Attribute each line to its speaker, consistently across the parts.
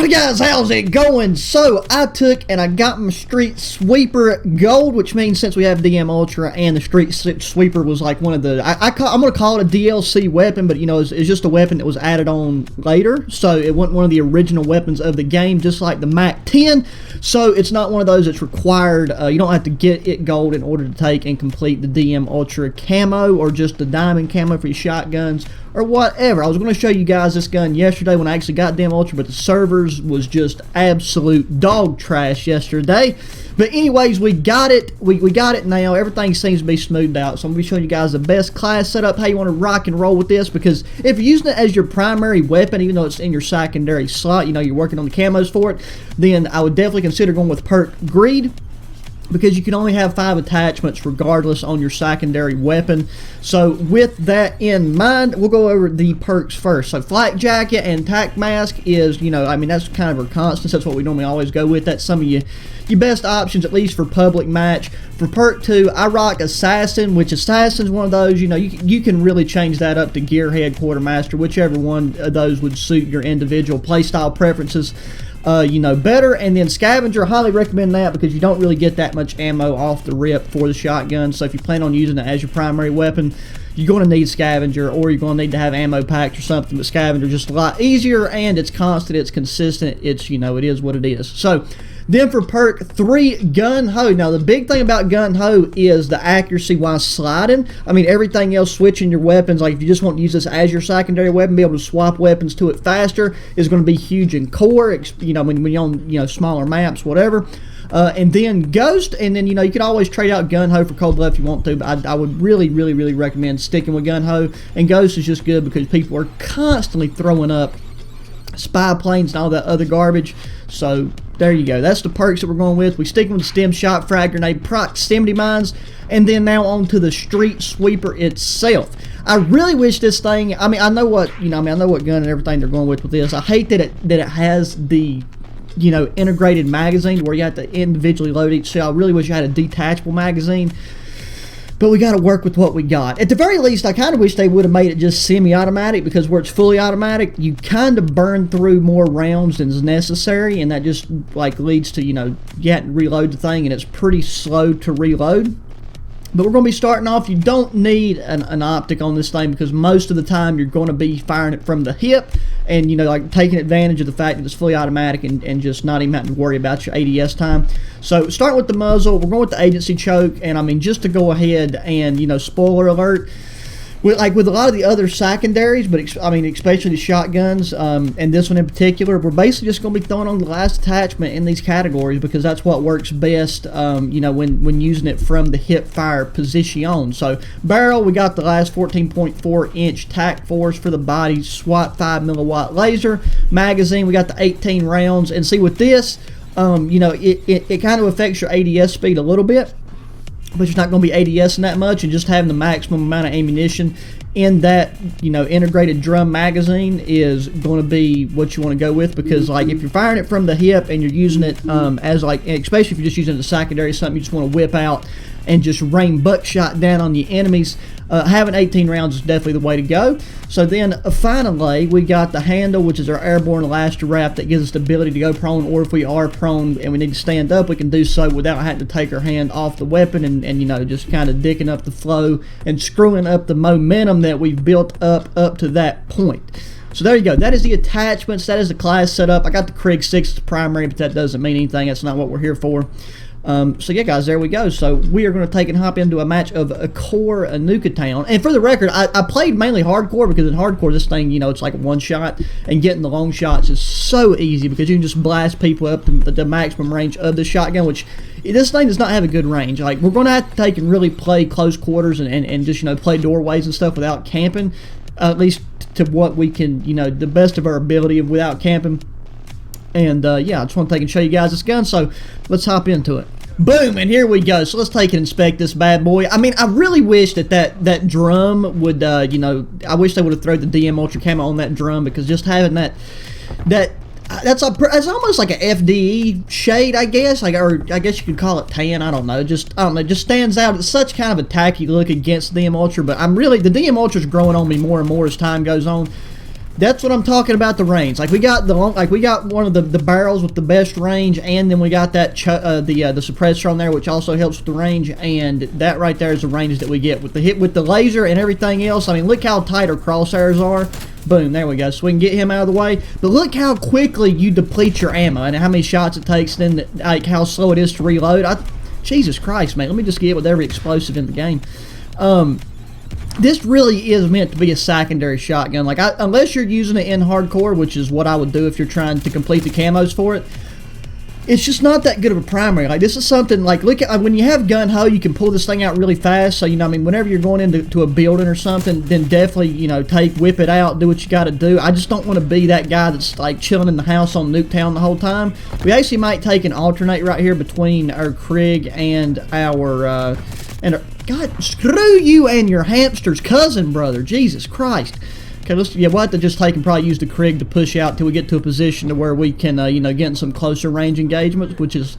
Speaker 1: Hey guys, how's it going? So I took and I got my Street Sweeper Gold, which means since we have DM Ultra and the Street Sweeper was like one of the, I'm going to call it a DLC weapon, but you know, it's just a weapon that was added on later. So it wasn't one of the original weapons of the game, just like the Mac 10. So it's not one of those that's required. You don't have to get it gold in order to take and complete the DM Ultra camo or just the diamond camo for your shotguns or whatever. I was going to show you guys this gun yesterday when I actually got DM Ultra, but the servers was just absolute dog trash yesterday. But anyways, we got it. We got it now. Everything seems to be smoothed out. So I'm going to be showing you guys the best class setup, how you want to rock and roll with this, because if you're using it as your primary weapon, even though it's in your secondary slot, you know, you're working on the camos for it, then I would definitely consider going with Perk Greed, because you can only have 5 attachments regardless on your secondary weapon. So with that in mind, we'll go over the perks first. So Flak Jacket and Tac Mask is, you know, I mean, that's kind of a constant. That's what we normally always go with. That's some of your best options, at least for public match. For perk 2, I rock Assassin, which Assassin's one of those, you know, you can really change that up to Gearhead, Quartermaster, whichever one of those would suit your individual playstyle preferences. You know, better. And then Scavenger, highly recommend that because you don't really get that much ammo off the rip for the shotgun. So if you plan on using it as your primary weapon, you're going to need Scavenger, or you're going to need to have ammo packs or something. But Scavenger just a lot easier, and it's constant, it's consistent, it's, you know, it is what it is. So then for perk 3, Gun Ho. Now the big thing about Gun Ho is the accuracy while sliding. I mean, everything else, switching your weapons, like if you just want to use this as your secondary weapon, be able to swap weapons to it faster, is going to be huge in core, you know, when you're on, you know, smaller maps, whatever. And then Ghost, and then, you know, you could always trade out Gun Ho for Cold Blood if you want to, but I would really recommend sticking with Gun Ho. And Ghost is just good because people are constantly throwing up spy planes and all that other garbage. So there you go. That's the perks that we're going with. We stick with the Stem Shot, Frag Grenade, Proximity Mines, and then now on to the Street Sweeper itself. I really wish this thing, I mean, I know what, you know, I know what gun and everything they're going with this. I hate that it has the, you know, integrated magazine where you have to individually load each shell. I really wish you had a detachable magazine, but we got to work with what we got. At the very least, I kind of wish they would have made it just semi-automatic, because where it's fully automatic, you kind of burn through more rounds than is necessary, and that just like leads to, you know, you have to reload the thing, and it's pretty slow to reload. But we're going to be starting off. You don't need an optic on this thing because most of the time you're going to be firing it from the hip, and, you know, like taking advantage of the fact that it's fully automatic and just not even having to worry about your ADS time. So starting with the muzzle, we're going with the agency choke, and I mean, just to go ahead and, you know, spoiler alert, like with a lot of the other secondaries, but I mean, especially the shotguns, and this one in particular, we're basically just going to be throwing on the last attachment in these categories because that's what works best, you know, when using it from the hip fire position. So barrel, we got the last 14.4 inch tac force for the body, SWAT 5 milliwatt laser. Magazine, we got the 18 rounds, and see with this, you know, it kind of affects your ADS speed a little bit, but you're not going to be ADSing that much, and just having the maximum amount of ammunition in that, you know, integrated drum magazine is going to be what you want to go with, because like if you're firing it from the hip and you're using it as like, especially if you're just using it as a secondary, something you just want to whip out and just rain buckshot down on the enemies, having 18 rounds is definitely the way to go. So then finally we got the handle, which is our airborne elaster wrap that gives us the ability to go prone, or if we are prone and we need to stand up, we can do so without having to take our hand off the weapon and you know, just kind of dicking up the flow and screwing up the momentum that we've built up to that point. So there you go. That is the attachments. That is the class setup. I got the Krieg 6 as primary, but that doesn't mean anything. That's not what we're here for. So yeah, guys, there we go. So we are going to take and hop into a match of a core Nuka Town. And for the record, I played mainly hardcore, because in hardcore, this thing, you know, it's like a one shot, and getting the long shots is so easy because you can just blast people up to the maximum range of the shotgun, which this thing does not have a good range. Like, we're going to have to take and really play close quarters and just, you know, play doorways and stuff without camping, at least to what we can, you know, the best of our ability without camping. And yeah, I just want to take and show you guys this gun, so let's hop into it. Boom, and here we go. So let's take and inspect this bad boy. I mean, I really wish that drum would, you know, I wish they would have thrown the DM Ultra Camo on that drum, because just having that's almost like a FDE shade, I guess, like, or I guess you could call it tan. I don't know. Just stands out. It's such kind of a tacky look against the DM Ultra, but I'm really, the DM Ultra is growing on me more and more as time goes on. That's what I'm talking about, the range. Like we got one of the barrels with the best range, and then we got that the suppressor on there, which also helps with the range. And that right there is the range that we get with the hit with the laser and everything else. I mean, look how tight our crosshairs are. Boom, there we go. So we can get him out of the way. But look how quickly you deplete your ammo and how many shots it takes, and then like how slow it is to reload. Jesus Christ, man! Let me just get with every explosive in the game. This really is meant to be a secondary shotgun. Like, unless you're using it in hardcore, which is what I would do if you're trying to complete the camos for it, it's just not that good of a primary. Like, this is something, like, look at, when you have gun ho, you can pull this thing out really fast. So, you know, I mean, whenever you're going into a building or something, then definitely, you know, whip it out, do what you got to do. I just don't want to be that guy that's, like, chilling in the house on Nuketown the whole time. We actually might take an alternate right here between our Krig and our, God, screw you and your hamster's cousin, brother. Jesus Christ. Okay, we'll have to just take and probably use the Krig to push out till we get to a position to where we can, you know, get in some closer range engagements, which is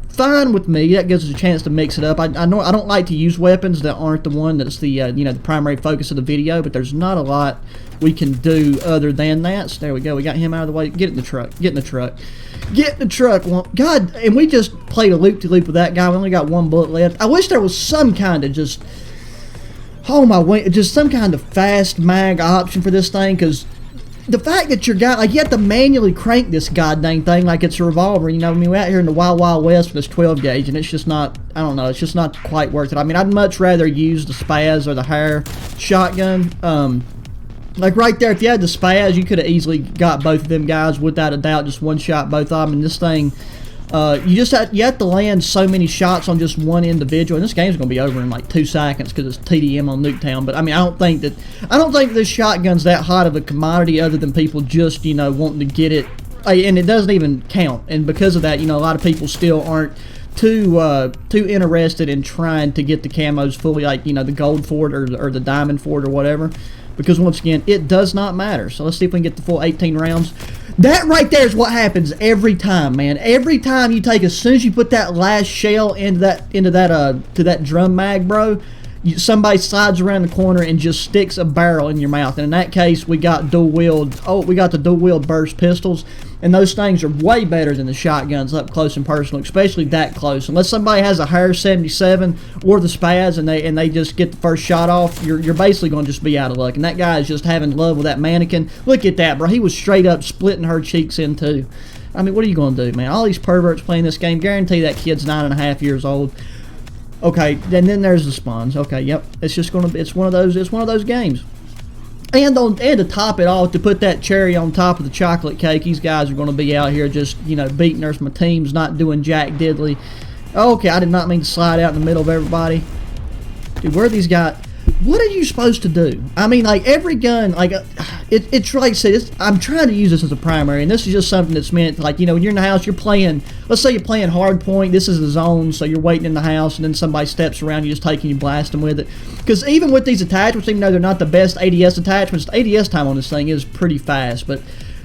Speaker 1: fine with me. That gives us a chance to mix it up. I know I don't like to use weapons that aren't the one that's the, you know, the primary focus of the video, but there's not a lot we can do other than that. So there we go. We got him out of the way. Get in the truck. Get in the truck. Get in the truck. Well, God, and we just played a loop-de-loop with that guy. We only got one bullet left. I wish there was some kind of just, oh my way, just some kind of fast mag option for this thing, because the fact that your guy, like, you have to manually crank this goddamn thing like it's a revolver, you know. I mean, we're out here in the Wild Wild West with this 12 gauge, and it's just not, I don't know, it's just not quite worth it. I mean, I'd much rather use the Spaz or the Hare shotgun. Like right there, if you had the Spaz, you could have easily got both of them guys without a doubt, just one shot both of them. And this thing, you have to land so many shots on just one individual, and this game's going to be over in like 2 seconds because it's TDM on Nuketown. But I mean, I don't think this shotgun's that hot of a commodity, other than people just, you know, wanting to get it, and it doesn't even count. And because of that, you know, a lot of people still aren't too interested in trying to get the camos fully, like, you know, the gold for it or the diamond for it or whatever. Because once again, it does not matter. So let's see if we can get the full 18 rounds. That right there is what happens every time, man. Every time you take, as soon as you put that last shell into that drum mag, bro, somebody slides around the corner and just sticks a barrel in your mouth. And in that case, we got the dual wield burst pistols, and those things are way better than the shotguns up close and personal, especially that close. Unless somebody has a Hare 77 or the Spaz and they just get the first shot off, you're basically going to just be out of luck. And that guy is just having love with that mannequin. Look at that, bro. He was straight up splitting her cheeks in two. I mean, what are you going to do, man? All these perverts playing this game, guarantee that kid's 9.5 years old. Okay, and then there's the spawns. Okay, yep. It's just gonna be, it's one of those games. And to top it off, to put that cherry on top of the chocolate cake, these guys are gonna be out here just, you know, beating us. My team's not doing jack diddly. Okay, I did not mean to slide out in the middle of everybody. Dude, where are these guys? What are you supposed to do? I mean, like, every gun, like, it's like I said, I'm trying to use this as a primary, and this is just something that's meant, like, you know, when you're in the house, you're playing, let's say you're playing hard point, this is the zone, so you're waiting in the house, and then somebody steps around, you just take and you blast them with it. Because even with these attachments, even though they're not the best ADS attachments, the ADS time on this thing is pretty fast, but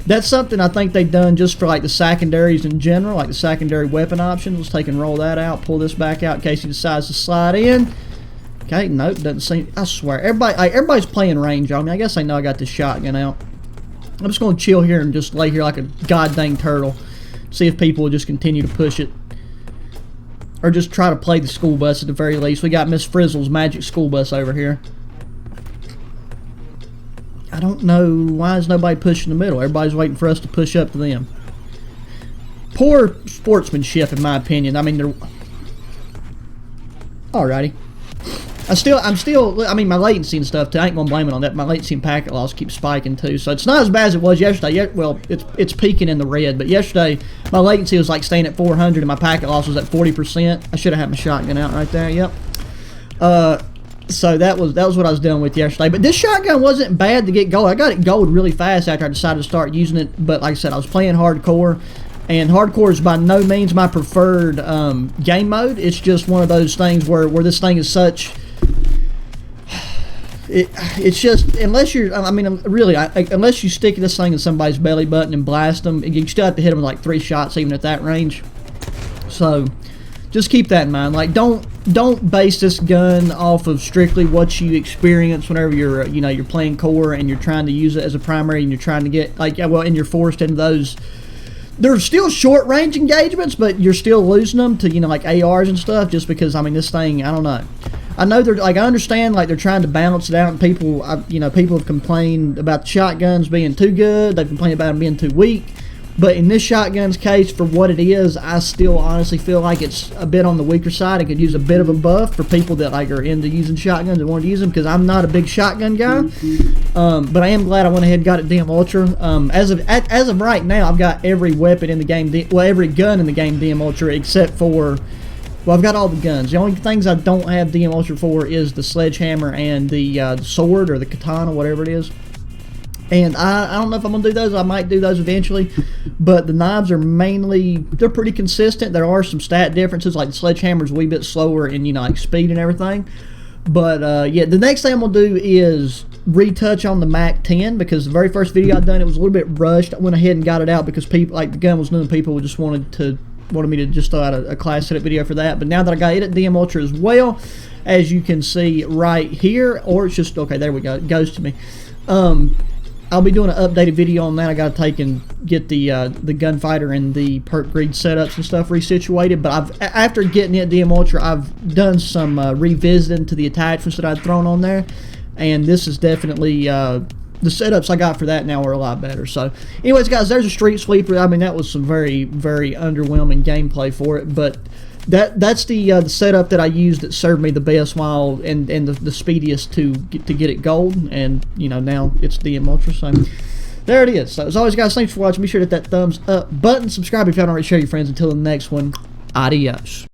Speaker 1: that's something I think they've done just for, like, the secondaries in general, like the secondary weapon options. Let's take and roll that out, pull this back out in case he decides to slide in. Okay, nope, doesn't seem, I swear, everybody's playing range on me. I guess they know I got this shotgun out. I'm just going to chill here and just lay here like a goddamn turtle. See if people will just continue to push it. Or just try to play the school bus at the very least. We got Miss Frizzle's magic school bus over here. I don't know, why is nobody pushing the middle? Everybody's waiting for us to push up to them. Poor sportsmanship, in my opinion. I mean, they're... Alrighty. I mean, my latency and stuff too, I ain't gonna blame it on that. My latency and packet loss keeps spiking too, so it's not as bad as it was yesterday. Well, it's peaking in the red, but yesterday my latency was like staying at 400 and my packet loss was at 40%. I should have had my shotgun out right there. Yep. So that was what I was dealing with yesterday. But this shotgun wasn't bad to get gold. I got it gold really fast after I decided to start using it. But like I said, I was playing hardcore. And hardcore is by no means my preferred game mode. It's just one of those things where this thing is such... It's just, unless you're, I mean, really, unless you stick this thing in somebody's belly button and blast them, you still have to hit them with like 3 shots even at that range. So, just keep that in mind. Like, don't base this gun off of strictly what you experience whenever you're you're playing core and you're trying to use it as a primary and you're trying to get, like, well, and you're forced into those. There's still short range engagements, but you're still losing them to, like ARs and stuff, just because, I mean, this thing, I don't know. I know they're, like, I understand, like, they're trying to balance it out, and people, people have complained about the shotguns being too good. They've complained about them being too weak. But in this shotgun's case, for what it is, I still honestly feel like it's a bit on the weaker side. It could use a bit of a buff for people that, like, are into using shotguns and want to use them, because I'm not a big shotgun guy. But I am glad I went ahead and got it DM Ultra. As of right now, I've got every weapon in the game, every gun in the game DM Ultra, except for, well, I've got all the guns. The only things I don't have DM Ultra for is the sledgehammer and the sword, or the katana, whatever it is. And I don't know if I'm going to do those. I might do those eventually. But the knives are mainly, they're pretty consistent. There are some stat differences, like the sledgehammer's a wee bit slower in, like, speed and everything. But, yeah, the next thing I'm going to do is retouch on the Mac 10, because the very first video I done, it was a little bit rushed. I went ahead and got it out because people, like, the gun was new and people just wanted me to just throw out a class setup video for that. But now that I got it at DM Ultra as well, as you can see right here, or it's just, okay, there we go, it goes to me. I'll be doing an updated video on that. I got to take and get the gunfighter and the perk greed setups and stuff resituated. But after getting it DM Ultra, I've done some revisiting to the attachments that I'd thrown on there, and this is definitely the setups I got for that now are a lot better. So, anyways, guys, there's a Street Sweeper. I mean, that was some very, very underwhelming gameplay for it, but that's the setup that I used that served me the best while and the speediest to get it gold, and now it's DM Ultra. So there it is. So as always, guys, thanks for watching. Be sure to hit that thumbs up button, subscribe if you haven't already, share your friends. Until the next one, adios.